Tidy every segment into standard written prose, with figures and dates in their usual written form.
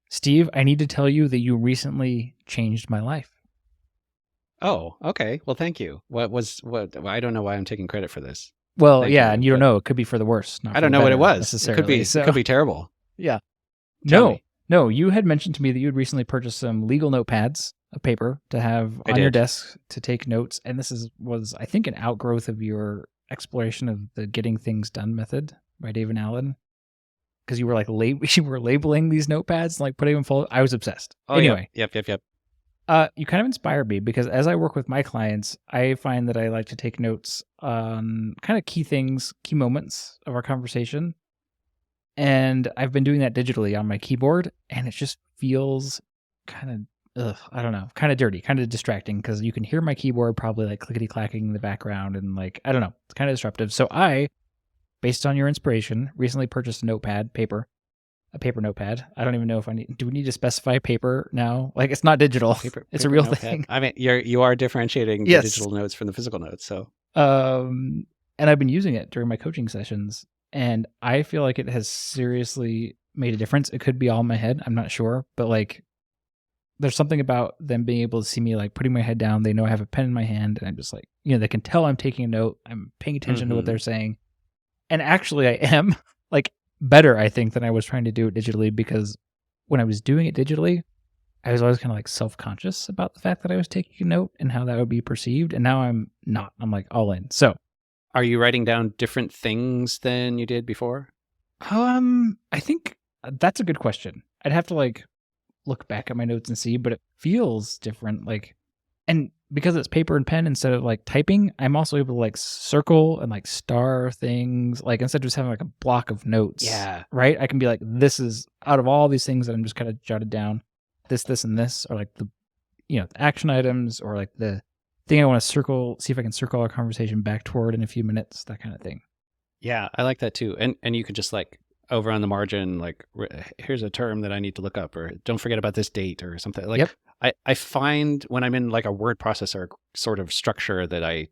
Steve, I need to tell you that you recently changed my life. Oh, okay. Well, thank you. What? I don't know why I'm taking credit for this. Well, Thank yeah, you, and you don't but know. It could be for the worse, not I for don't the know what it better was. It could necessarily. be. So, It could be terrible. yeah. Tell No, me. no, you had mentioned to me that you had recently purchased some legal notepads of paper to have I on your did. desk to take notes. And this was, I think, an outgrowth of your exploration of the Getting Things Done method by David Allen. Because you were like, you were labeling these notepads, and, like putting them full. I was obsessed. Oh, Anyway. Yep. You kind of inspired me because as I work with my clients, I find that I like to take notes on kind of key things, key moments of our conversation. And I've been doing that digitally on my keyboard, and it just feels kind of, I don't know, kind of dirty, kind of distracting because you can hear my keyboard probably like clickety clacking in the background, and like, I don't know, it's kind of disruptive. So I, based on your inspiration, recently purchased a paper notepad. I don't even know if do we need to specify paper now? Like, it's not digital. It's a real notepad. thing. I mean, you are differentiating the digital notes from the physical notes. So, and I've been using it during my coaching sessions, and I feel like it has seriously made a difference. It could be all in my head. I'm not sure, but like, there's something about them being able to see me like putting my head down. They know I have a pen in my hand, and I'm just like, they can tell I'm taking a note. I'm paying attention to what they're saying. And actually I am like better, I think, than I was trying to do it digitally, because when I was doing it digitally, I was always kind of like self-conscious about the fact that I was taking a note and how that would be perceived. And now I'm not. I'm like all in. So, are you writing down different things than you did before? I think that's a good question. I'd have to like look back at my notes and see, but it feels different. Like, and because it's paper and pen instead of like typing, I'm also able to like circle and like star things. Like, instead of just having like a block of notes. Yeah. Right. I can be like, this is out of all these things that I'm just kind of jotted down, this, and this, or like the action items, or like the thing I want to circle, see if I can circle our conversation back toward in a few minutes, that kind of thing. Yeah, I like that too. And you could just like over on the margin, like, here's a term that I need to look up, or don't forget about this date or something. Like, yep. I find when I'm in like a word processor sort of structure that I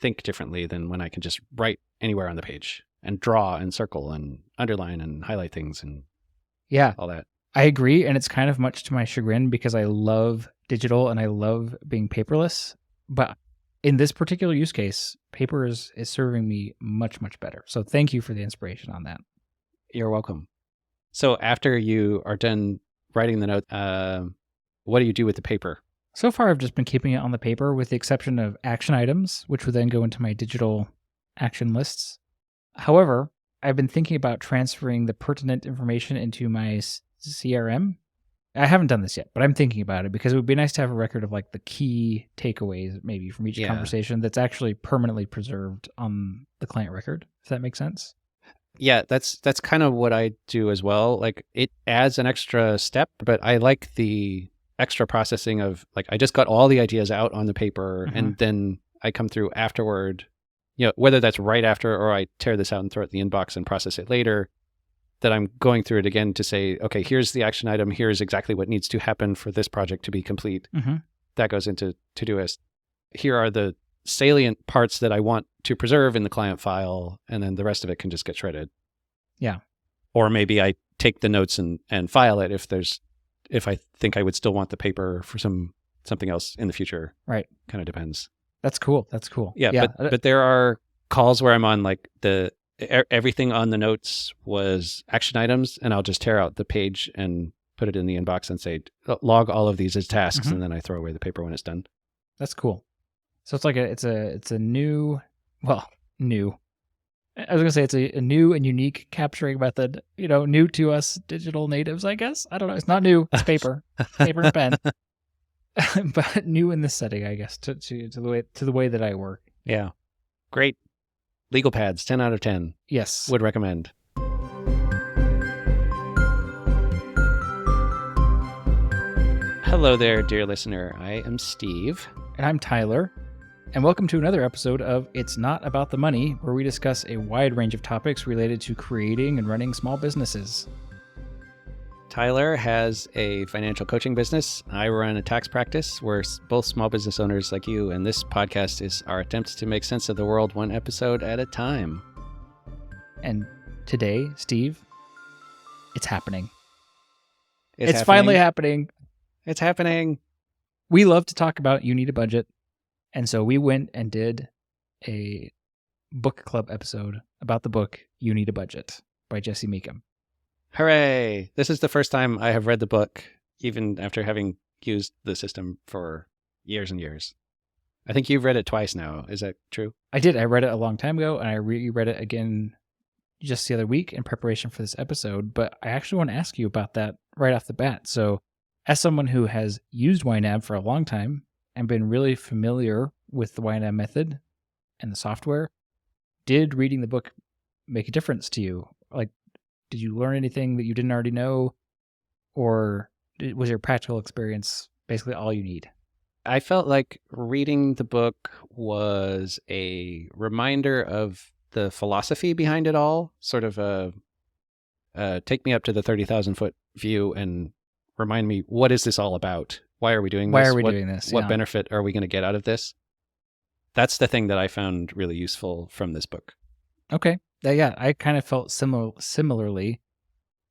think differently than when I can just write anywhere on the page and draw and circle and underline and highlight things and all that. I agree. And it's kind of much to my chagrin because I love digital and I love being paperless. But in this particular use case, paper is serving me much, much better. So thank you for the inspiration on that. You're welcome. So after you are done writing the note, what do you do with the paper? So far, I've just been keeping it on the paper with the exception of action items, which would then go into my digital action lists. However, I've been thinking about transferring the pertinent information into my CRM. I haven't done this yet, but I'm thinking about it because it would be nice to have a record of like the key takeaways maybe from each conversation that's actually permanently preserved on the client record, if that makes sense. Yeah, that's kind of what I do as well. Like, it adds an extra step, but I like the extra processing of like, I just got all the ideas out on the paper and then I come through afterward, whether that's right after or I tear this out and throw it in the inbox and process it later, that I'm going through it again to say, okay, here's the action item. Here's exactly what needs to happen for this project to be complete. That goes into Todoist. Here are the salient parts that I want to preserve in the client file, and then the rest of it can just get shredded. Yeah. Or maybe I take the notes and file it if I think I would still want the paper for something else in the future. Right. Kind of depends. That's cool. Yeah. But there are calls where I'm on like everything on the notes was action items, and I'll just tear out the page and put it in the inbox and say, log all of these as tasks. And then I throw away the paper when it's done. That's cool. So it's like it's a new. I was going to say it's a new and unique capturing method, new to us digital natives, I guess. I don't know. It's not new. It's paper and pen, but new in this setting, I guess, to the way that I work. Yeah. Great. Legal pads, 10 out of 10. Yes. Would recommend. Hello there, dear listener. I am Steve. And I'm Tyler. And welcome to another episode of It's Not About the Money, where we discuss a wide range of topics related to creating and running small businesses. Tyler has a financial coaching business. I run a tax practice. We're both small business owners like you, and this podcast is our attempt to make sense of the world one episode at a time. And today, Steve, it's happening. It's finally happening. It's happening. We love to talk about You Need a Budget. And so we went and did a book club episode about the book You Need a Budget by Jesse Mecham. Hooray. This is the first time I have read the book, even after having used the system for years and years. I think you've read it twice now. Is that true? I did. I read it a long time ago, and I reread it again just the other week in preparation for this episode. But I actually want to ask you about that right off the bat. So as someone who has used YNAB for a long time and been really familiar with the YNAB method and the software, did reading the book make a difference to you? Like, did you learn anything that you didn't already know? Or was your practical experience basically all you need? I felt like reading the book was a reminder of the philosophy behind it all, sort of take me up to the 30,000 foot view and remind me, what is this all about? Why are we doing this? Why are we doing this? What benefit are we going to get out of this? That's the thing that I found really useful from this book. Okay. Yeah, I kind of felt similarly.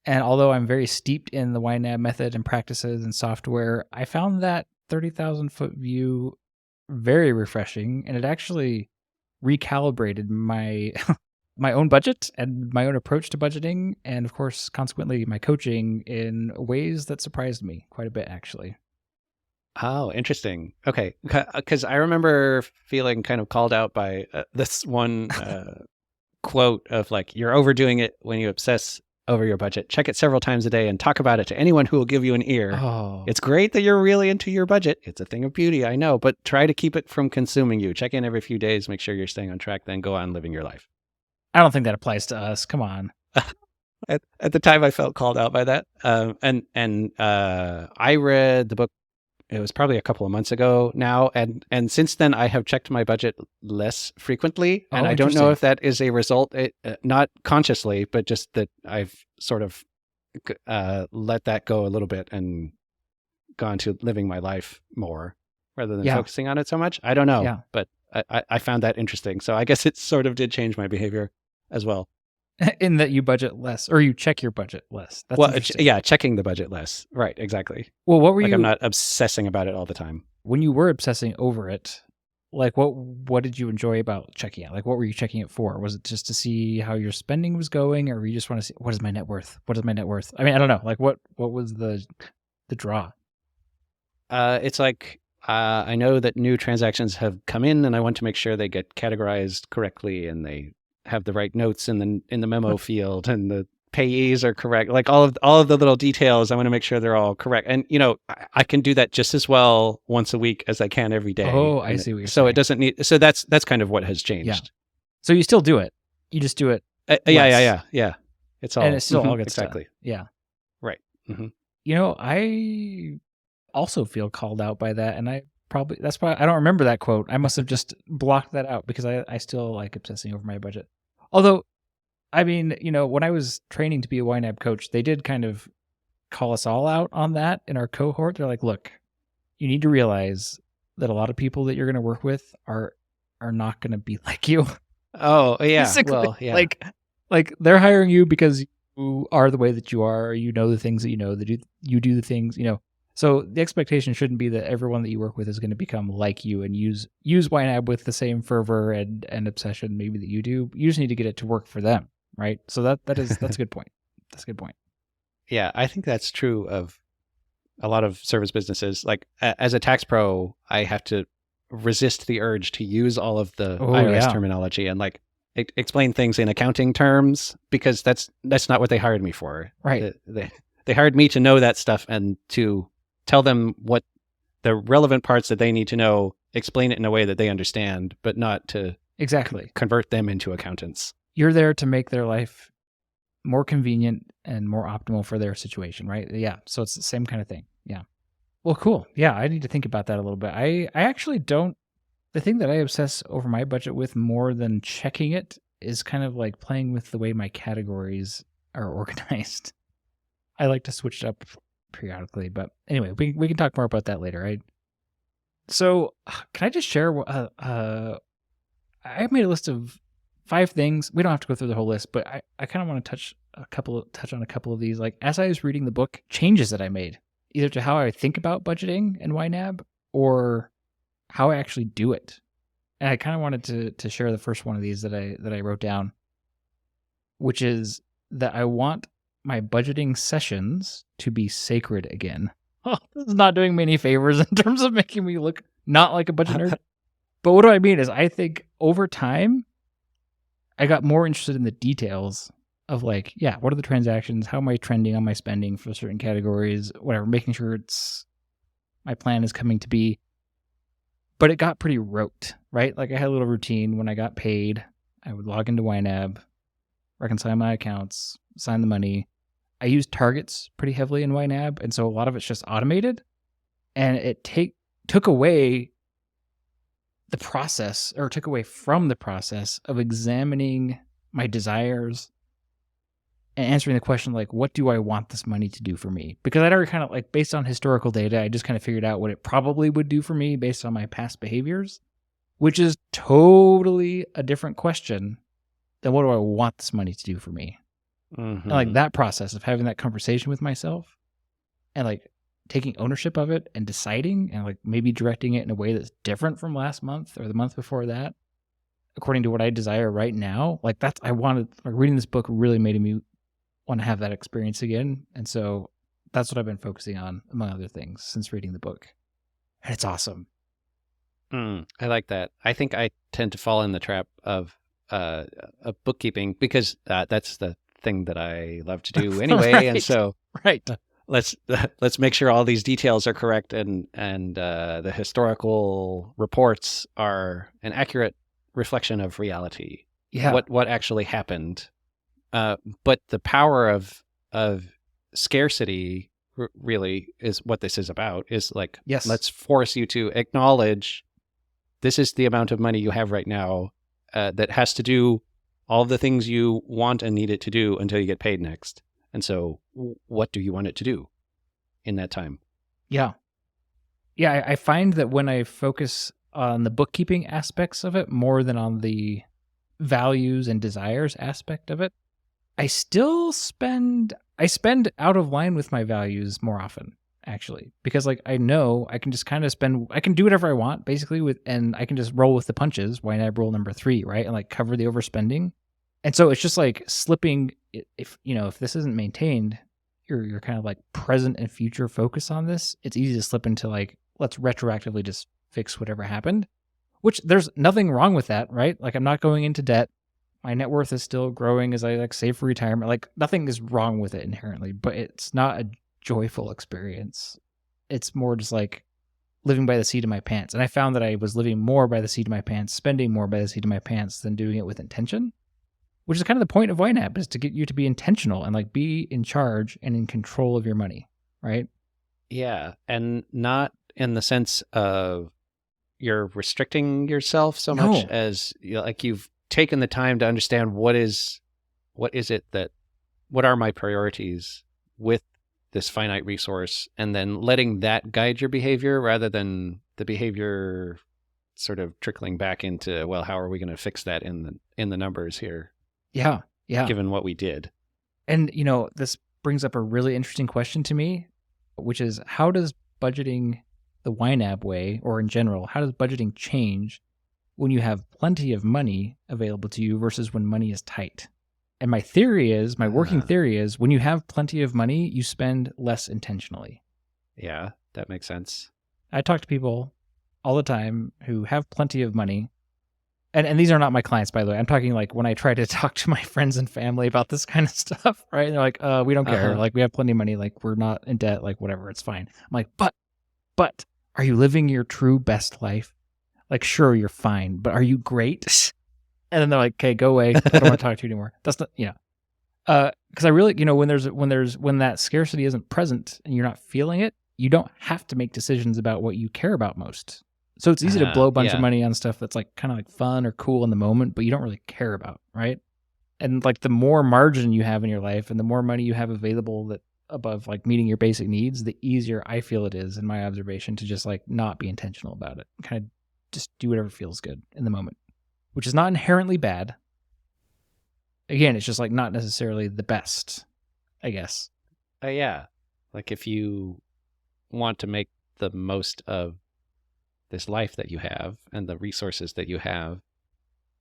And although I'm very steeped in the YNAB method and practices and software, I found that 30,000 foot view very refreshing, and it actually recalibrated my my own budget and my own approach to budgeting, and of course, consequently, my coaching in ways that surprised me quite a bit, actually. Oh, interesting. Okay, because I remember feeling kind of called out by this one quote of like, "You're overdoing it when you obsess over your budget. Check it several times a day and talk about it to anyone who will give you an ear. Oh. It's great that you're really into your budget. It's a thing of beauty, I know, but try to keep it from consuming you. Check in every few days, make sure you're staying on track, then go on living your life." I don't think that applies to us. Come on. At the time, I felt called out by that. And I read the book. It was probably a couple of months ago now, and since then I have checked my budget less frequently, and I don't know if that is a result, not consciously, but just that I've sort of let that go a little bit and gone to living my life more rather than focusing on it so much. I don't know, but I found that interesting. So I guess it sort of did change my behavior as well. In that you budget less, or you check your budget less. That's checking the budget less. Right, exactly. Well, what were you... I'm not obsessing about it all the time. When you were obsessing over it, like what did you enjoy about checking it? Like, what were you checking it for? Was it just to see how your spending was going, or were you just want to see, what is my net worth? What is my net worth? I mean, I don't know. Like, what was the draw? It's like, I know that new transactions have come in, and I want to make sure they get categorized correctly and they have the right notes in the memo field, and the payees are correct. Like all of the little details, I want to make sure they're all correct. And I can do that just as well once a week as I can every day. Oh, I see what you're saying. So it doesn't need. So that's kind of what has changed. Yeah. So you still do it. You just do it. Yeah. It's all, and it's still all good exactly. Stuff. Yeah. Right. Mm-hmm. I also feel called out by that, and that's why I don't remember that quote. I must have just blocked that out because I still like obsessing over my budget. Although, I mean, when I was training to be a YNAB coach, they did kind of call us all out on that in our cohort. They're like, look, you need to realize that a lot of people that you're going to work with are not going to be like you. Oh, yeah. Basically, well, yeah. Like they're hiring you because you are the way that you are, or you know the things that you know, that you do the things, So the expectation shouldn't be that everyone that you work with is going to become like you and use YNAB with the same fervor and obsession maybe that you do. You just need to get it to work for them, right? So that's a good point. That's a good point. Yeah, I think that's true of a lot of service businesses. Like as a tax pro, I have to resist the urge to use all of the IRS terminology and like explain things in accounting terms, because that's not what they hired me for. Right. They hired me to know that stuff and to tell them what the relevant parts that they need to know, explain it in a way that they understand, but not to convert them into accountants. You're there to make their life more convenient and more optimal for their situation, right? Yeah. So it's the same kind of thing. Yeah. Well, cool. Yeah. I need to think about that a little bit. I actually don't, the thing that I obsess over my budget with more than checking it is kind of like playing with the way my categories are organized. I like to switch it up periodically, but anyway, we can talk more about that later, right? So can I just share, I made a list of 5 things. We don't have to go through the whole list, but I kind of want to touch touch on a couple of these. Like as I was reading the book, changes that I made, either to how I think about budgeting and YNAB or how I actually do it. And I kind of wanted to share the first one of these that I wrote down, which is that I want my budgeting sessions to be sacred again. Oh, this is not doing me any favors in terms of making me look not like a budget nerd. But what do I mean is I think over time, I got more interested in the details of like, yeah, what are the transactions? How am I trending on my spending for certain categories? Whatever, making sure my plan is coming to be. But it got pretty rote, right? Like I had a little routine when I got paid. I would log into YNAB, reconcile my accounts, sign the money. I use targets pretty heavily in YNAB, and so a lot of it's just automated. And it took away the process, or took away from the process of examining my desires and answering the question, like, what do I want this money to do for me? Because I'd already kind of, like, based on historical data, I just kind of figured out what it probably would do for me based on my past behaviors, which is totally a different question than what do I want this money to do for me? And, like, that process of having that conversation with myself and, like, taking ownership of it and deciding and, like, maybe directing it in a way that's different from last month or the month before that, according to what I desire right now, like, reading this book really made me want to have that experience again. And so that's what I've been focusing on, among other things, since reading the book. And it's awesome. I like that. I think I tend to fall in the trap of bookkeeping because that's the thing that I love to do anyway. Right. And so right. Let's make sure all these details are correct and the historical reports are an accurate reflection of reality. Yeah. What actually happened. But the power of scarcity really is what this is about, is like, yes, let's force you to acknowledge this is the amount of money you have right now that has to do all of the things you want and need it to do until you get paid next. And so what do you want it to do in that time? Yeah. Yeah, I find that when I focus on the bookkeeping aspects of it more than on the values and desires aspect of it, I spend out of line with my values more often, actually, because like I know I can just kind of I can do whatever I want basically and I can just roll with the punches. YNAB rule number 3, right? And like cover the overspending. And so it's just like slipping. If this isn't maintained, you're kind of like present and future focus on this. It's easy to slip into like, let's retroactively just fix whatever happened, which there's nothing wrong with that, right? Like I'm not going into debt. My net worth is still growing as I like save for retirement. Like nothing is wrong with it inherently, but it's not a joyful experience. It's more just like living by the seat of my pants. And I found that I was living more by the seat of my pants, spending more by the seat of my pants than doing it with intention, which is kind of the point of YNAB, is to get you to be intentional and like be in charge and in control of your money, right? Yeah. And not in the sense of you're restricting yourself so much as like you've taken the time to understand what are my priorities with this finite resource, and then letting that guide your behavior rather than the behavior sort of trickling back into, well, how are we going to fix that in the numbers here? Yeah. Given what we did. And this brings up a really interesting question to me, which is, how does budgeting the YNAB way, or in general, how does budgeting change when you have plenty of money available to you versus when money is tight? And my working theory is, when you have plenty of money, you spend less intentionally. Yeah, that makes sense. I talk to people all the time who have plenty of money. And these are not my clients, by the way. I'm talking like when I try to talk to my friends and family about this kind of stuff, right? And they're like, we don't care. Like, we have plenty of money. Like, we're not in debt. Like, whatever, it's fine. I'm like, but are you living your true best life? Like, sure, you're fine, but are you great? And then they're like, okay, go away. I don't want to talk to you anymore. That's not, because I really, when that scarcity isn't present and you're not feeling it, you don't have to make decisions about what you care about most. So it's easy to blow a bunch of money on stuff that's like kind of like fun or cool in the moment, but you don't really care about, right? And like the more margin you have in your life and the more money you have available that above like meeting your basic needs, the easier I feel it is, in my observation, to just like not be intentional about it. Kind of just do whatever feels good in the moment, which is not inherently bad. again, it's just like not necessarily the best, I guess. Yeah. Like if you want to make the most of this life that you have and the resources that you have,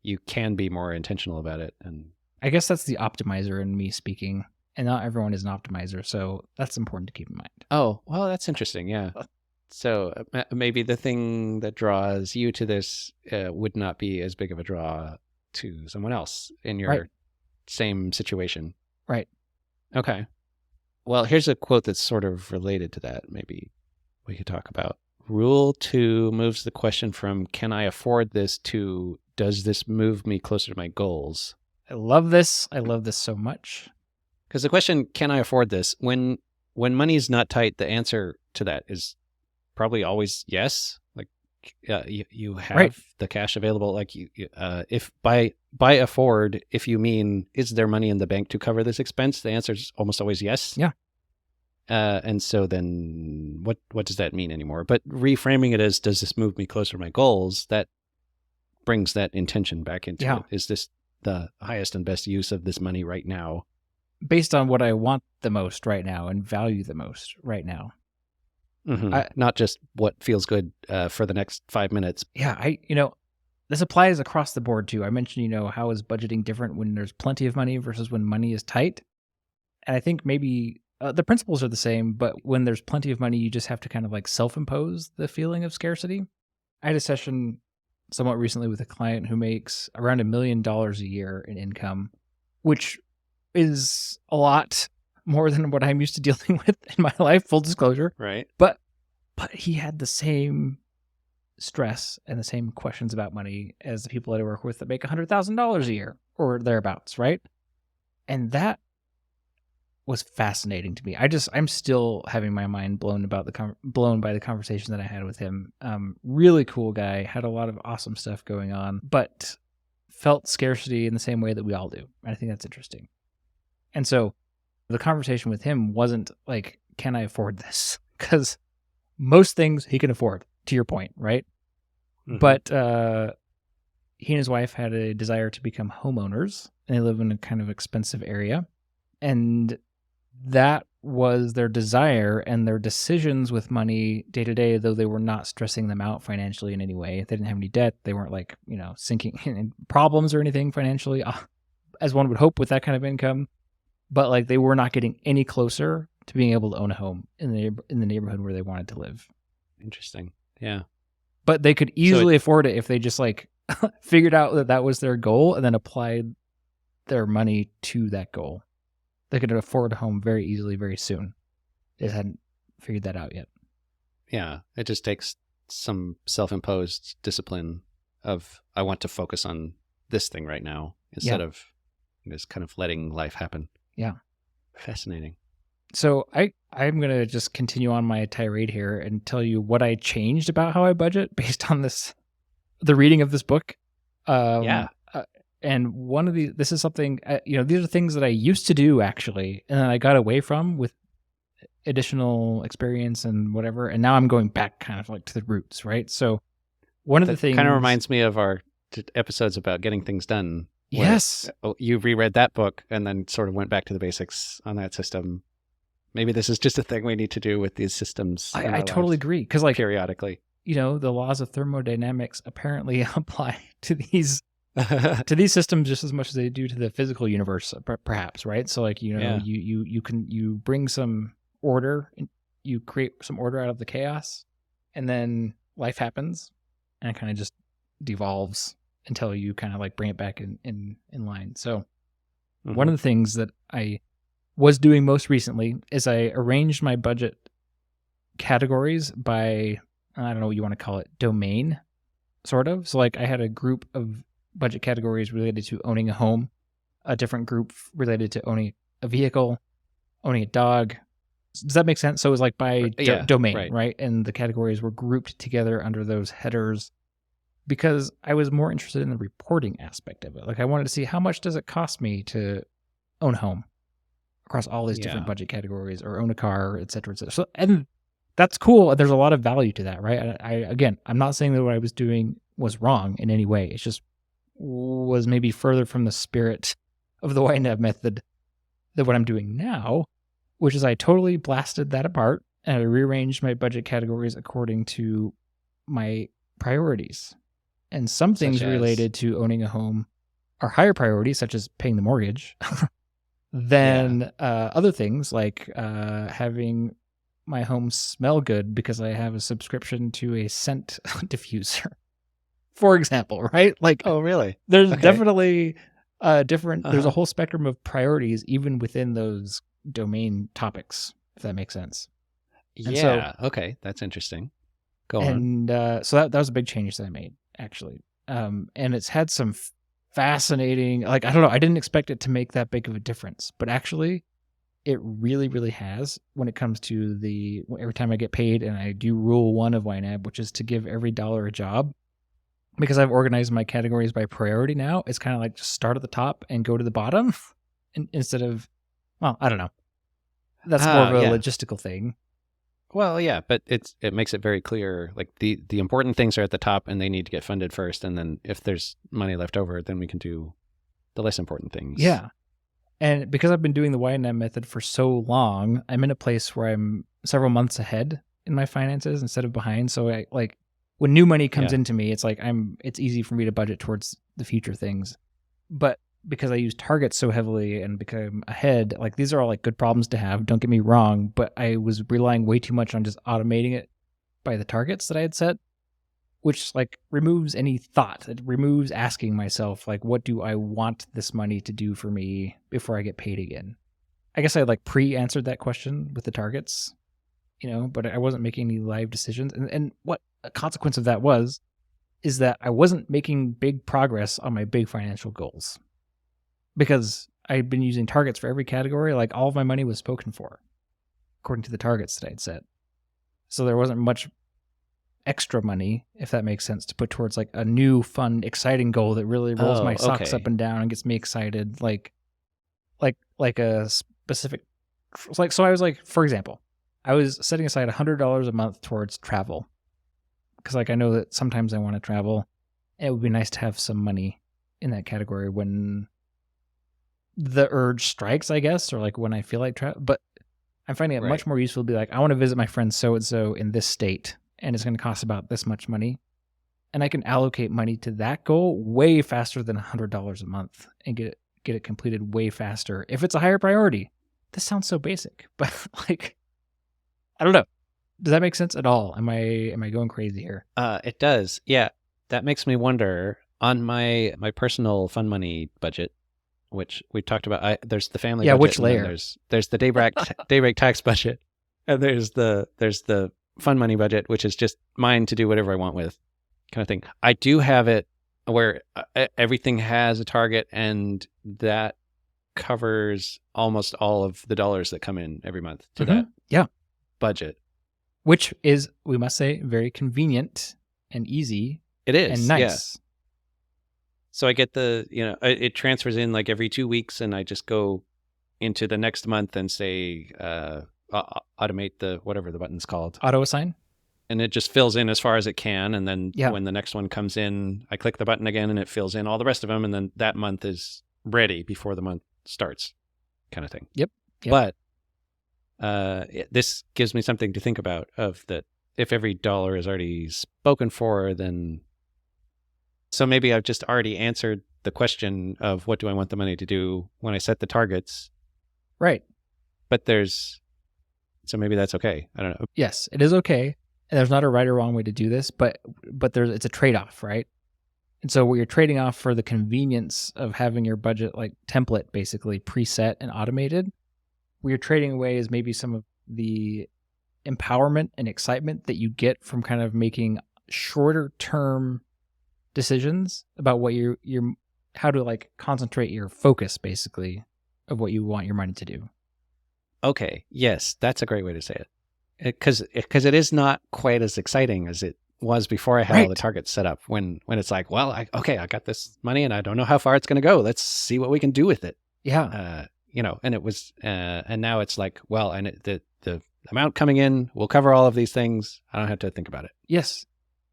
you can be more intentional about it. And I guess that's the optimizer in me speaking, and not everyone is an optimizer, so that's important to keep in mind. oh, well, that's interesting. Yeah. So maybe the thing that draws you to this would not be as big of a draw to someone else in your same situation. Right. Okay. Well, here's a quote that's sort of related to that. Maybe we could talk about. Rule 2 moves the question from can I afford this to does this move me closer to my goals? I love this. I love this so much. Because the question, can I afford this? When money's not tight, the answer to that is probably always yes. Like you have the cash available. Like if by afford, if you mean is there money in the bank to cover this expense, the answer is almost always yes. Yeah. And so then what does that mean anymore? But reframing it as does this move me closer to my goals? That brings that intention back into it. Is this the highest and best use of this money right now? Based on what I want the most right now and value the most right now. Mm-hmm. Not just what feels good for the next 5 minutes. Yeah, this applies across the board too. I mentioned, how is budgeting different when there's plenty of money versus when money is tight? And I think maybe the principles are the same, but when there's plenty of money, you just have to kind of like self-impose the feeling of scarcity. I had a session somewhat recently with a client who makes around $1 million a year in income, which is a lot more than what I'm used to dealing with in my life, full disclosure. Right. But he had the same stress and the same questions about money as the people that I work with that make $100,000 a year or thereabouts, right? And that was fascinating to me. I'm still having my mind blown by the conversation that I had with him. Really cool guy, had a lot of awesome stuff going on, but felt scarcity in the same way that we all do. And I think that's interesting. And so the conversation with him wasn't like, can I afford this? Because most things he can afford, to your point, right? Mm-hmm. But he and his wife had a desire to become homeowners, and they live in a kind of expensive area. And that was their desire, and their decisions with money day to day, though they were not stressing them out financially in any way. They didn't have any debt. They weren't like, sinking in problems or anything financially, as one would hope with that kind of income. But like they were not getting any closer to being able to own a home in the neighborhood where they wanted to live. Interesting. Yeah. But they could easily afford it if they just like figured out that was their goal and then applied their money to that goal. They could afford a home very easily, very soon. They just hadn't figured that out yet. Yeah. It just takes some self-imposed discipline of, I want to focus on this thing right now instead of just kind of letting life happen. Yeah. Fascinating. So I'm going to just continue on my tirade here and tell you what I changed about how I budget based on the reading of this book. And this is something, these are things that I used to do actually, and then I got away from with additional experience and whatever. And now I'm going back kind of like to the roots, right? So one of the things kind of reminds me of our episodes about getting things done. Yes. You reread that book and then sort of went back to the basics on that system. Maybe this is just a thing we need to do with these systems. I totally agree. Because like periodically, the laws of thermodynamics apparently apply to these systems just as much as they do to the physical universe, perhaps, right? So like, you bring some order, you create some order out of the chaos, and then life happens and it kind of just devolves until you kind of like bring it back in line. So one of the things that I was doing most recently is I arranged my budget categories by, I don't know what you want to call it, domain, sort of. So like I had a group of budget categories related to owning a home, a different group related to owning a vehicle, owning a dog. Does that make sense? So it was like by domain, right? And the categories were grouped together under those headers because I was more interested in the reporting aspect of it. Like I wanted to see how much does it cost me to own a home across all these different budget categories, or own a car, et cetera, et cetera. So, and that's cool. There's a lot of value to that, right? Again, I'm not saying that what I was doing was wrong in any way. It's just was maybe further from the spirit of the YNAB method than what I'm doing now, which is I totally blasted that apart and I rearranged my budget categories according to my priorities. And some things related to owning a home are higher priorities, such as paying the mortgage, than other things like having my home smell good because I have a subscription to a scent diffuser, for example, right? Like, oh, really? There's definitely different. There's a whole spectrum of priorities even within those domain topics, if that makes sense. Yeah. Okay, that's interesting. Go on. And so that was a big change that I made, actually. And it's had some fascinating, like, I don't know, I didn't expect it to make that big of a difference, but actually it really, really has when it comes to every time I get paid, and I do rule 1 of YNAB, which is to give every dollar a job. Because I've organized my categories by priority now, it's kind of like just start at the top and go to the bottom instead of, well, I don't know. That's more of a logistical thing. Well, yeah, but it makes it very clear, like the important things are at the top and they need to get funded first. And then if there's money left over, then we can do the less important things. Yeah. And because I've been doing the YNAB method for so long, I'm in a place where I'm several months ahead in my finances instead of behind. So I like when new money comes into me, it's like it's easy for me to budget towards the future things. But because I use targets so heavily and become ahead, like these are all like good problems to have, don't get me wrong, but I was relying way too much on just automating it by the targets that I had set, which like removes any thought. It removes asking myself, like, what do I want this money to do for me before I get paid again? I guess I like pre-answered that question with the targets, but I wasn't making any live decisions. And what a consequence of that is that I wasn't making big progress on my big financial goals. Because I'd been using targets for every category, like all of my money was spoken for, according to the targets that I'd set. So there wasn't much extra money, if that makes sense, to put towards like a new, fun, exciting goal that really rolls my socks up and down and gets me excited. Like a specific, like, so I was like, for example, I was setting aside $100 a month towards travel. Because like I know that sometimes I want to travel. And it would be nice to have some money in that category when the urge strikes, I guess, or like when I feel like travel. But I'm finding it much more useful to be like, I want to visit my friend so-and-so in this state, and it's going to cost about this much money. And I can allocate money to that goal way faster than $100 a month and get it completed way faster if it's a higher priority. This sounds so basic, but like, I don't know. Does that make sense at all? Am I going crazy here? It does. Yeah. That makes me wonder on my personal fund money budget, which we talked about. There's the family budget. Which layer? There's the daybreak tax budget, and there's the fund money budget, which is just mine to do whatever I want with, kind of thing. I do have it where everything has a target, and that covers almost all of the dollars that come in every month to that budget. Which is, we must say, very convenient and easy. It is. And nice. Yeah. So I get it transfers in like every 2 weeks, and I just go into the next month and say, automate whatever the button's called. Auto assign. And it just fills in as far as it can. And then when the next one comes in, I click the button again and it fills in all the rest of them. And then that month is ready before the month starts, kind of thing. Yep. But this gives me something to think about, of that if every dollar is already spoken for, then so maybe I've just already answered the question of what do I want the money to do when I set the targets. Right. But so maybe that's okay. I don't know. Yes, it is okay. And there's not a right or wrong way to do this, but it's a trade-off, right? And so what you're trading off for the convenience of having your budget like template basically preset and automated, what you're trading away is maybe some of the empowerment and excitement that you get from kind of making shorter term decisions about what how to like concentrate your focus basically of what you want your money to do. Okay. Yes, that's a great way to say it. Because it is not quite as exciting as it was before I had all the targets set up. When it's like, well, I got this money and I don't know how far it's going to go. Let's see what we can do with it. Yeah. And it was, and now it's like, well, and the amount coming in will cover all of these things. I don't have to think about it. Yes.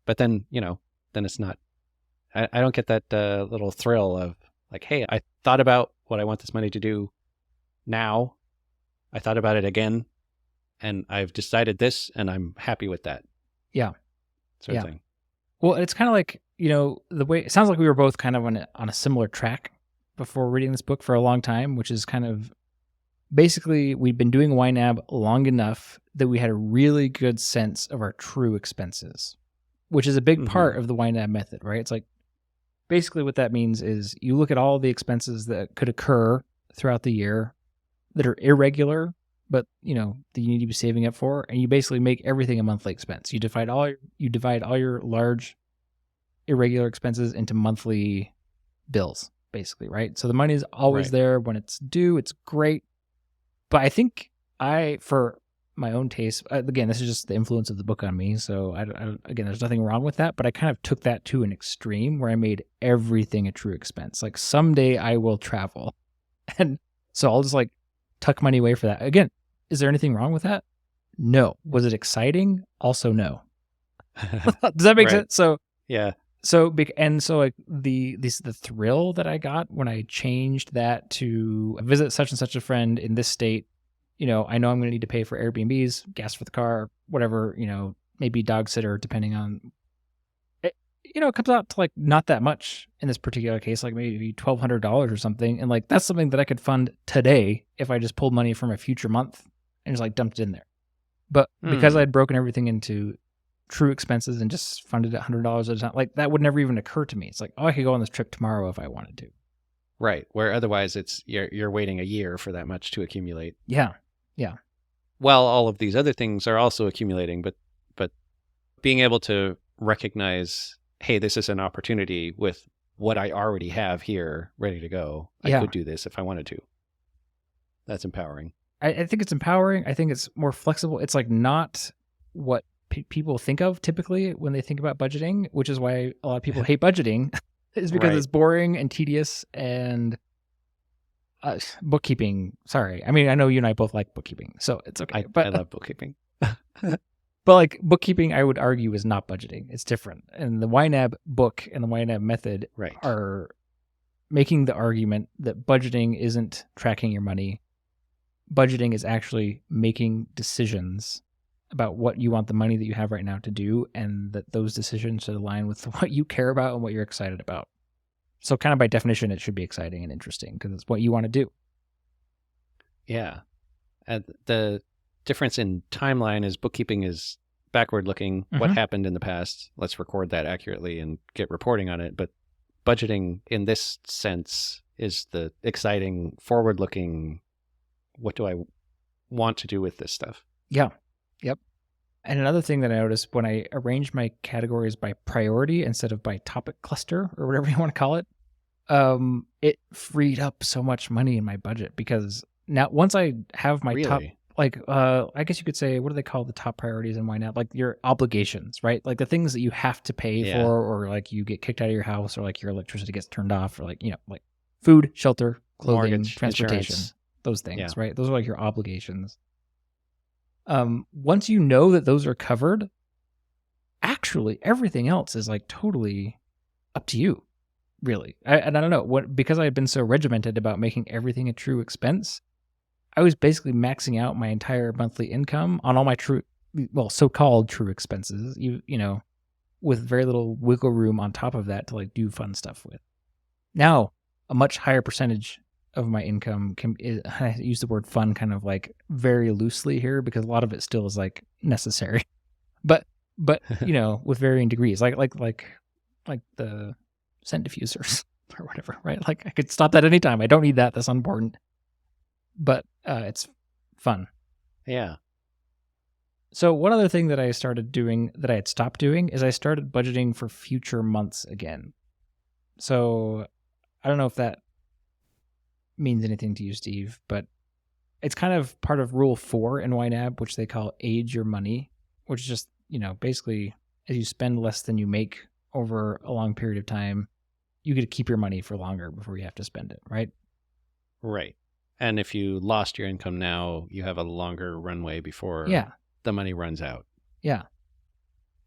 But then, then it's not, I don't get that little thrill of like, hey, I thought about what I want this money to do now. I thought about it again, and I've decided this, and I'm happy with that. Yeah. Sort of thing. Well, it's kind of like, the way it sounds like we were both kind of on a similar track before reading this book for a long time, which is kind of basically we'd been doing YNAB long enough that we had a really good sense of our true expenses, which is a big part of the YNAB method, right? It's like basically what that means is you look at all the expenses that could occur throughout the year that are irregular, but that you need to be saving up for, and you basically make everything a monthly expense. You divide all your large irregular expenses into monthly bills, basically, right? So the money is always there when it's due. It's great. But I think for my own taste, again, this is just the influence of the book on me. So again, there's nothing wrong with that, but I kind of took that to an extreme where I made everything a true expense. Like someday I will travel. And so I'll just like tuck money away for that. Again, is there anything wrong with that? No. Was it exciting? Also no. Does that make sense? So yeah. So like the thrill that I got when I changed that to visit such and such a friend in this state, I know I'm going to need to pay for Airbnbs, gas for the car, whatever, maybe dog sitter, depending on it. It comes out to like not that much in this particular case, like maybe $1,200 or something, and like that's something that I could fund today if I just pulled money from a future month and just like dumped it in there. But because I had broken everything into true expenses and just funded it $100 at a time, like that would never even occur to me. It's like, oh, I could go on this trip tomorrow if I wanted to. Right. Where otherwise it's you're waiting a year for that much to accumulate. Yeah. Well, all of these other things are also accumulating, but being able to recognize, hey, this is an opportunity with what I already have here ready to go. I could do this if I wanted to. That's empowering. I think it's empowering. I think it's more flexible. It's like not what people think of typically when they think about budgeting, which is why a lot of people hate budgeting, is because it's boring and tedious and bookkeeping. Sorry. I mean, I know you and I both like bookkeeping, so it's okay. I love bookkeeping. But like bookkeeping, I would argue is not budgeting. It's different. And the YNAB book and the YNAB method are making the argument that budgeting isn't tracking your money. Budgeting is actually making decisions about what you want the money that you have right now to do, and that those decisions should align with what you care about and what you're excited about. So kind of by definition, it should be exciting and interesting because it's what you want to do. Yeah. The difference in timeline is bookkeeping is backward looking. What happened in the past? Let's record that accurately and get reporting on it. But budgeting in this sense is the exciting, forward looking, what do I want to do with this stuff? Yeah. Yep. And another thing that I noticed when I arranged my categories by priority instead of by topic cluster or whatever you want to call it, it freed up so much money in my budget because now once I have my top, like, I guess you could say, what do they call the top priorities in YNAB? Like your obligations, right? Like the things that you have to pay for, or like you get kicked out of your house, or like your electricity gets turned off, or like, like food, shelter, clothing, mortgage, transportation, insurance. Those things, right? Those are like your obligations. Once you know that those are covered, actually everything else is like totally up to you, really. And I don't know because I had been so regimented about making everything a true expense. I was basically maxing out my entire monthly income on all my so-called true expenses, with very little wiggle room on top of that to like do fun stuff with. Now, a much higher percentage of my income I use the word fun kind of like very loosely here because a lot of it still is like necessary, but with varying degrees, like the scent diffusers or whatever, right? Like I could stop that anytime. I don't need that. That's unimportant, but it's fun. Yeah. So one other thing that I started doing that I had stopped doing is I started budgeting for future months again. So I don't know if that means anything to you, Steve, but it's kind of part of Rule 4 in YNAB, which they call age your money, which is just, basically as you spend less than you make over a long period of time, you get to keep your money for longer before you have to spend it, right? Right. And if you lost your income now, you have a longer runway before the money runs out. Yeah.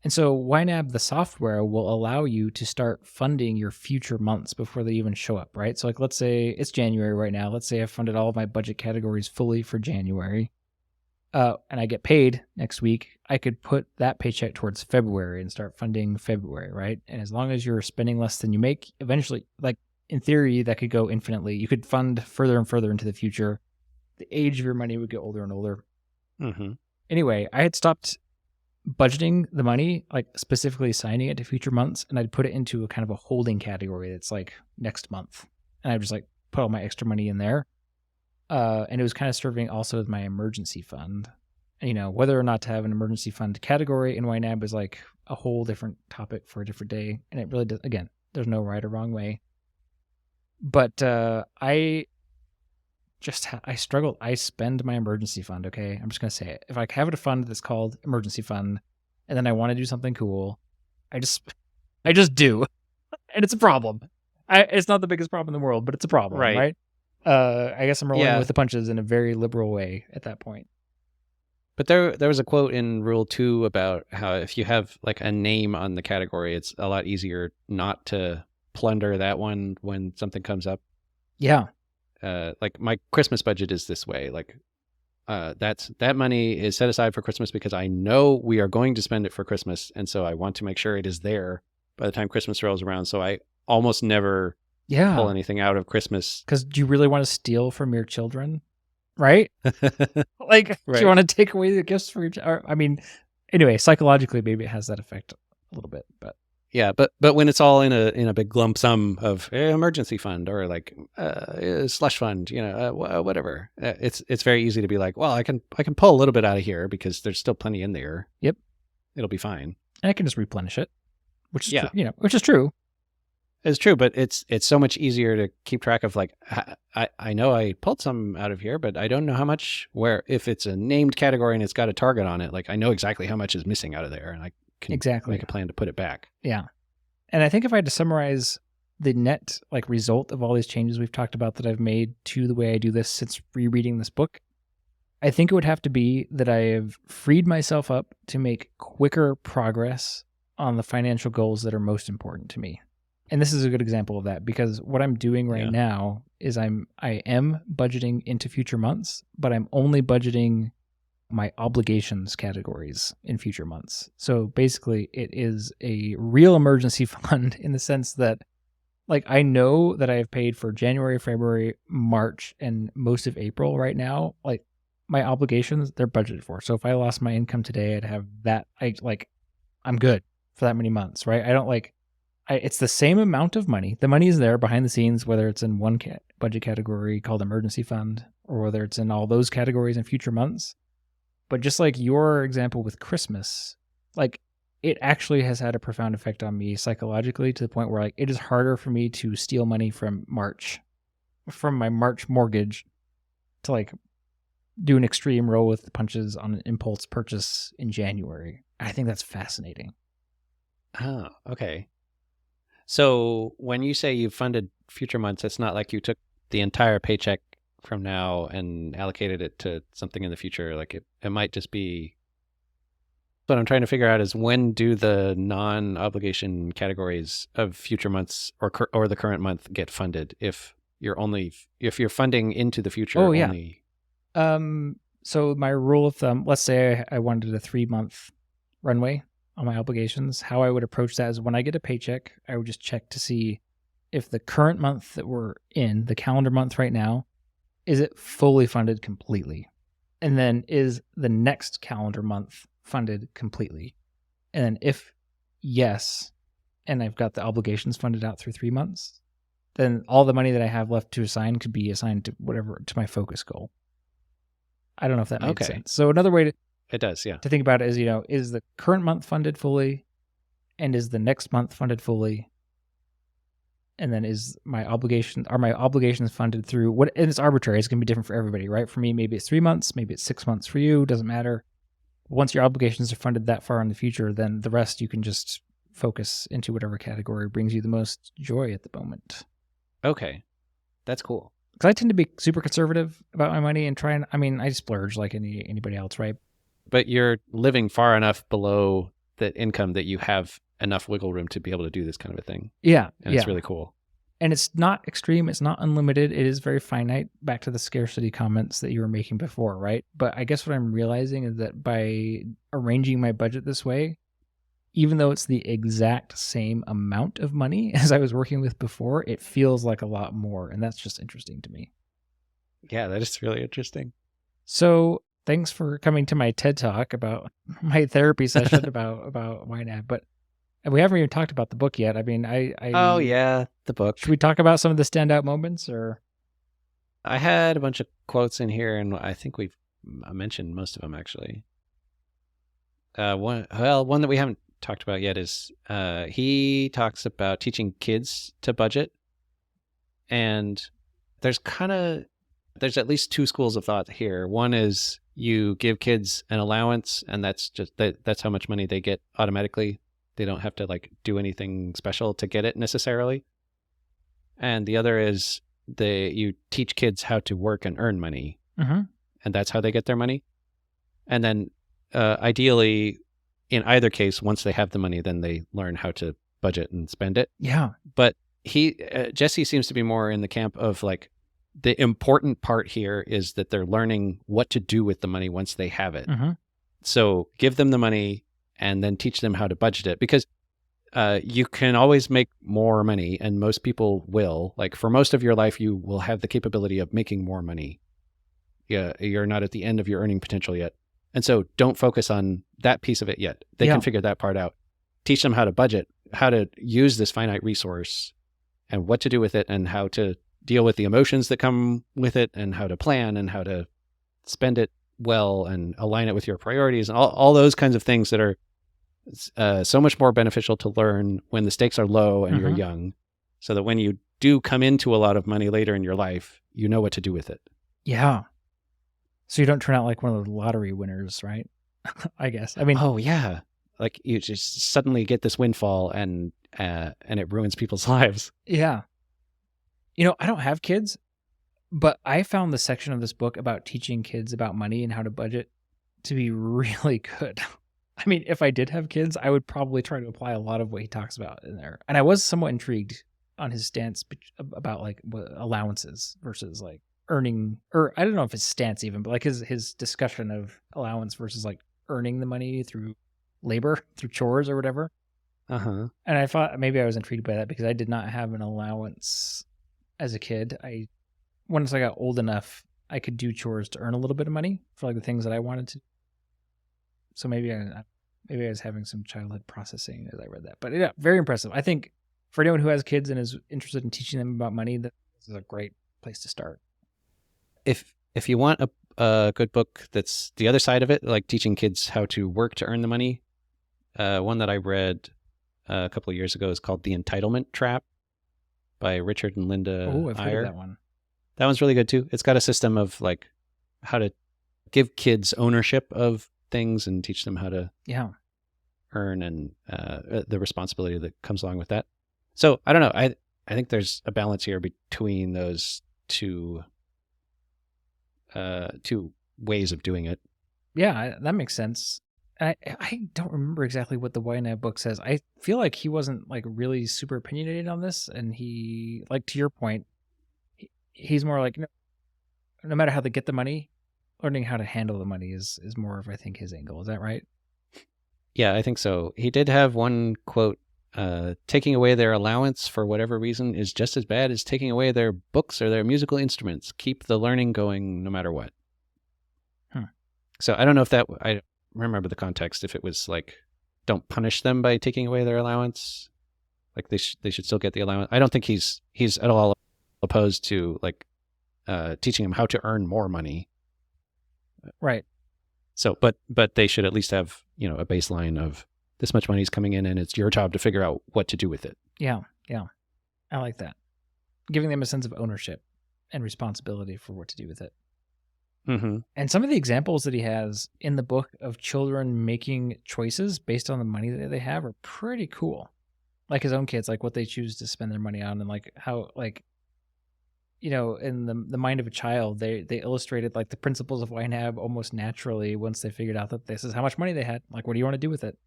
And so YNAB, the software, will allow you to start funding your future months before they even show up, right? So like, let's say it's January right now. Let's say I've funded all of my budget categories fully for January, and I get paid next week. I could put that paycheck towards February and start funding February, right? And as long as you're spending less than you make, eventually, like in theory, that could go infinitely. You could fund further and further into the future. The age of your money would get older and older. Mm-hmm. Anyway, I had stopped budgeting the money, like specifically assigning it to future months, and I'd put it into a kind of a holding category that's like next month. And I just like put all my extra money in there. And it was kind of serving also as my emergency fund. And, you know, whether or not to have an emergency fund category in YNAB is like a whole different topic for a different day. And it really does, again, there's no right or wrong way. But I struggled. I spend my emergency fund, okay? I'm just going to say it. If I have a fund that's called emergency fund and then I want to do something cool, I just do. And it's a problem. It's not the biggest problem in the world, but it's a problem, right? I guess I'm rolling with the punches in a very liberal way at that point. But there was a quote in Rule 2 about how if you have like a name on the category, it's a lot easier not to plunder that one when something comes up. Yeah. Like my Christmas budget is this way. Like that money is set aside for Christmas because I know we are going to spend it for Christmas, and so I want to make sure it is there by the time Christmas rolls around. So I almost never pull anything out of Christmas. Because do you really want to steal from your children? Right? Like, do you want to take away the gifts for your child? I mean, anyway, psychologically, maybe it has that effect a little bit, but. Yeah, but when it's all in a big lump sum of emergency fund or like slush fund, you know, whatever, it's very easy to be like, well, I can pull a little bit out of here because there's still plenty in there. Yep, it'll be fine. And I can just replenish it, which is which is true. It's true, but it's so much easier to keep track of. Like, I know I pulled some out of here, but I don't know how much. Where if it's a named category and it's got a target on it, like I know exactly how much is missing out of there, and I can make a plan to put it back. Yeah. And I think if I had to summarize the net like result of all these changes we've talked about that I've made to the way I do this since rereading this book, I think it would have to be that I have freed myself up to make quicker progress on the financial goals that are most important to me. And this is a good example of that because what I'm doing right now is I am budgeting into future months, but I'm only budgeting my obligations categories in future months. So basically it is a real emergency fund in the sense that like I know that I have paid for January, February, March, and most of April right now. Like my obligations, they're budgeted for. So if I lost my income today, I'd have that. I'm good for that many months, right? I don't it's the same amount of money. The money is there behind the scenes, whether it's in one budget category called emergency fund or whether it's in all those categories in future months. But just like your example with Christmas, like it actually has had a profound effect on me psychologically to the point where like it is harder for me to steal money from my March mortgage to like do an extreme roll with the punches on an impulse purchase in January. I think that's fascinating. Oh, okay. So when you say you've funded future months, it's not like you took the entire paycheck from now and allocated it to something in the future. Like it might just be. What I'm trying to figure out is when do the non-obligation categories of future months or the current month get funded if you're funding into the future. Oh, yeah. So my rule of thumb, let's say I wanted a 3-month runway on my obligations. How I would approach that is when I get a paycheck, I would just check to see if the current month that we're in, the calendar month right now, is it fully funded completely? And then is the next calendar month funded completely? And then if yes, and I've got the obligations funded out through 3 months, then all the money that I have left to assign could be assigned to my focus goal. I don't know if that makes sense. So another way it does, yeah, to think about it is, is the current month funded fully, and is the next month funded fully? And then are my obligations funded through what? And it's arbitrary. It's going to be different for everybody, right? For me, maybe it's 3 months, maybe it's 6 months for you. Doesn't matter. Once your obligations are funded that far in the future, then the rest you can just focus into whatever category brings you the most joy at the moment. Okay, that's cool. Because I tend to be super conservative about my money and I splurge like anybody else, right? But you're living far enough below that income that you have enough wiggle room to be able to do this kind of a thing. Yeah. And it's really cool. And it's not extreme. It's not unlimited. It is very finite. Back to the scarcity comments that you were making before, right? But I guess what I'm realizing is that by arranging my budget this way, even though it's the exact same amount of money as I was working with before, it feels like a lot more. And that's just interesting to me. Yeah, that is really interesting. So thanks for coming to my TED Talk about my therapy session about YNAB. But we haven't even talked about the book yet. I mean, Oh yeah, the book. Should we talk about some of the standout moments, or? I had a bunch of quotes in here, and I think we've mentioned most of them actually. One that we haven't talked about yet is he talks about teaching kids to budget, and there's at least two schools of thought here. One is you give kids an allowance, and that's how much money they get automatically. They don't have to like do anything special to get it necessarily. And the other is you teach kids how to work and earn money, and that's how they get their money. And then ideally, in either case, once they have the money, then they learn how to budget and spend it. Yeah. But Jesse seems to be more in the camp of like, the important part here is that they're learning what to do with the money once they have it. So give them the money and then teach them how to budget it, because you can always make more money, and most people will. Like for most of your life, you will have the capability of making more money. Yeah, you're not at the end of your earning potential yet. And so don't focus on that piece of it yet. They can figure that part out. Teach them how to budget, how to use this finite resource and what to do with it, and how to deal with the emotions that come with it, and how to plan and how to spend it well and align it with your priorities, and all those kinds of things that are so much more beneficial to learn when the stakes are low and you're young, so that when you do come into a lot of money later in your life, you know what to do with it. Yeah. So you don't turn out like one of the lottery winners, right? I guess. I mean, oh yeah, like you just suddenly get this windfall and it ruins people's lives. Yeah. You know, I don't have kids, but I found the section of this book about teaching kids about money and how to budget to be really good. I mean, if I did have kids, I would probably try to apply a lot of what he talks about in there. And I was somewhat intrigued on his stance about like allowances versus like earning, or I don't know if his stance even, but like his discussion of allowance versus like earning the money through labor, through chores or whatever. And I thought maybe I was intrigued by that because I did not have an allowance as a kid. Once I got old enough, I could do chores to earn a little bit of money for like the things that I wanted to. So maybe I was having some childhood processing as I read that. But yeah, very impressive. I think for anyone who has kids and is interested in teaching them about money, this is a great place to start. If you want a good book that's the other side of it, like teaching kids how to work to earn the money, one that I read a couple of years ago is called The Entitlement Trap by Richard and Linda Oh, I've Iyer. heard of that one. That one's really good too. It's got a system of like how to give kids ownership of things and teach them how to earn, and the responsibility that comes along with that. So I don't know. I think there's a balance here between those two ways of doing it. Yeah, that makes sense. I don't remember exactly what the YNAB book says. I feel like he wasn't like really super opinionated on this, and he, like to your point, he's more like no matter how they get the money, learning how to handle the money is more of, I think, his angle. Is that right? Yeah, I think so. He did have one quote, taking away their allowance for whatever reason is just as bad as taking away their books or their musical instruments. Keep the learning going no mashould what. So I don't know if I remember the context, if it was like, don't punish them by taking away their allowance. Like they should still get the allowance. I don't think he's at all opposed to like teaching them how to earn more money. Right. So, but they should at least have, a baseline of this much money is coming in and it's your job to figure out what to do with it. Yeah. Yeah. I like that. Giving them a sense of ownership and responsibility for what to do with it. And some of the examples that he has in the book of children making choices based on the money that they have are pretty cool. Like his own kids, like what they choose to spend their money on, and like how, like, in the mind of a child, they illustrated like the principles of YNAB almost naturally once they figured out that this is how much money they had. Like, what do you want to do with it?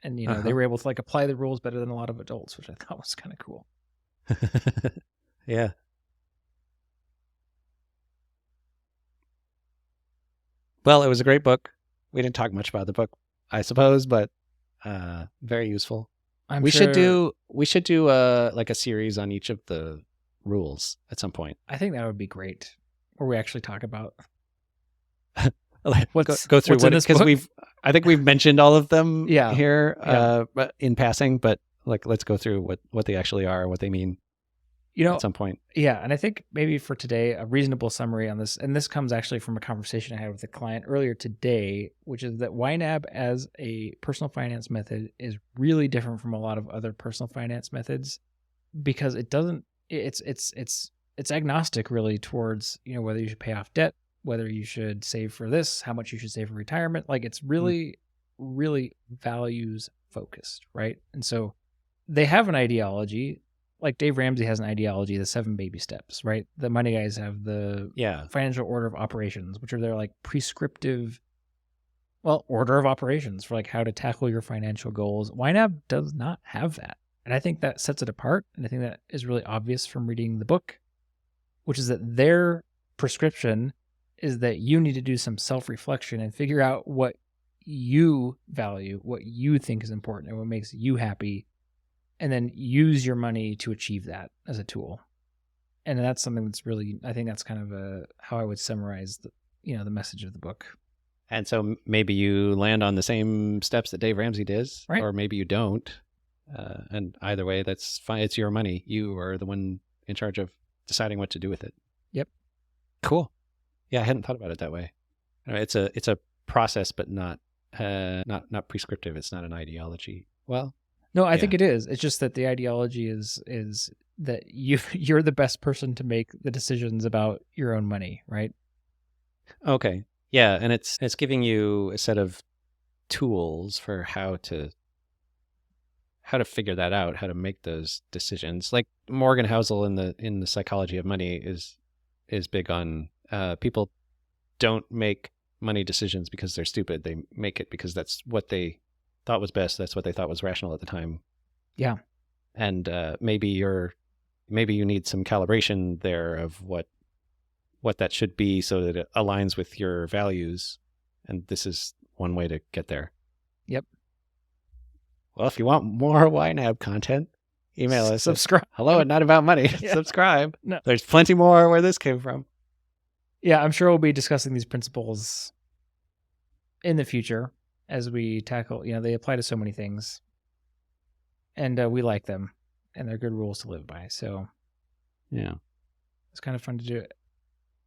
And, they were able to like apply the rules better than a lot of adults, which I thought was kind of cool. Yeah. Well, it was a great book. We didn't talk much about the book, I suppose, but very useful. We should do like a series on each of the rules at some point. I think that would be great, where we actually talk about go through what, because I think we've mentioned all of them here but in passing, but like let's go through what they actually are, what they mean at some point. Yeah, and I think maybe for today a reasonable summary on this, and this comes actually from a conversation I had with a client earlier today, which is that YNAB as a personal finance method is really different from a lot of other personal finance methods, because it's agnostic really towards whether you should pay off debt, whether you should save for this, how much you should save for retirement. Like it's really, really values focused, right? And so they have an ideology. Like Dave Ramsey has an ideology, the 7 baby steps, right? The money guys have the financial order of operations, which are their like prescriptive, order of operations for like how to tackle your financial goals. YNAB does not have that. And I think that sets it apart. And I think that is really obvious from reading the book, which is that their prescription is that you need to do some self-reflection and figure out what you value, what you think is important, and what makes you happy, and then use your money to achieve that as a tool. And that's something that's really, I think that's kind of how I would summarize the message of the book. And so maybe you land on the same steps that Dave Ramsey does, right? Or maybe you don't. And either way, that's fine. It's your money. You are the one in charge of deciding what to do with it. Yep. Cool. Yeah, I hadn't thought about it that way. It's a process, but not prescriptive. It's not an ideology. Well, no, I think it is. It's just that the ideology is that you're the best person to make the decisions about your own money, right? Okay. Yeah, and it's giving you a set of tools for how to figure that out, how to make those decisions. Like Morgan Housel in the Psychology of Money is big on people don't make money decisions because they're stupid. They make it because that's what they thought was best. That's what they thought was rational at the time. Yeah. And maybe you need some calibration there of what that should be so that it aligns with your values. And this is one way to get there. Yep. Well, if you want more YNAB content, email us. Subscribe. hello@notaboutmoney. Yeah. Subscribe. No. There's plenty more where this came from. Yeah, I'm sure we'll be discussing these principles in the future as we tackle, they apply to so many things, and we like them, and they're good rules to live by. So yeah, it's kind of fun to do it.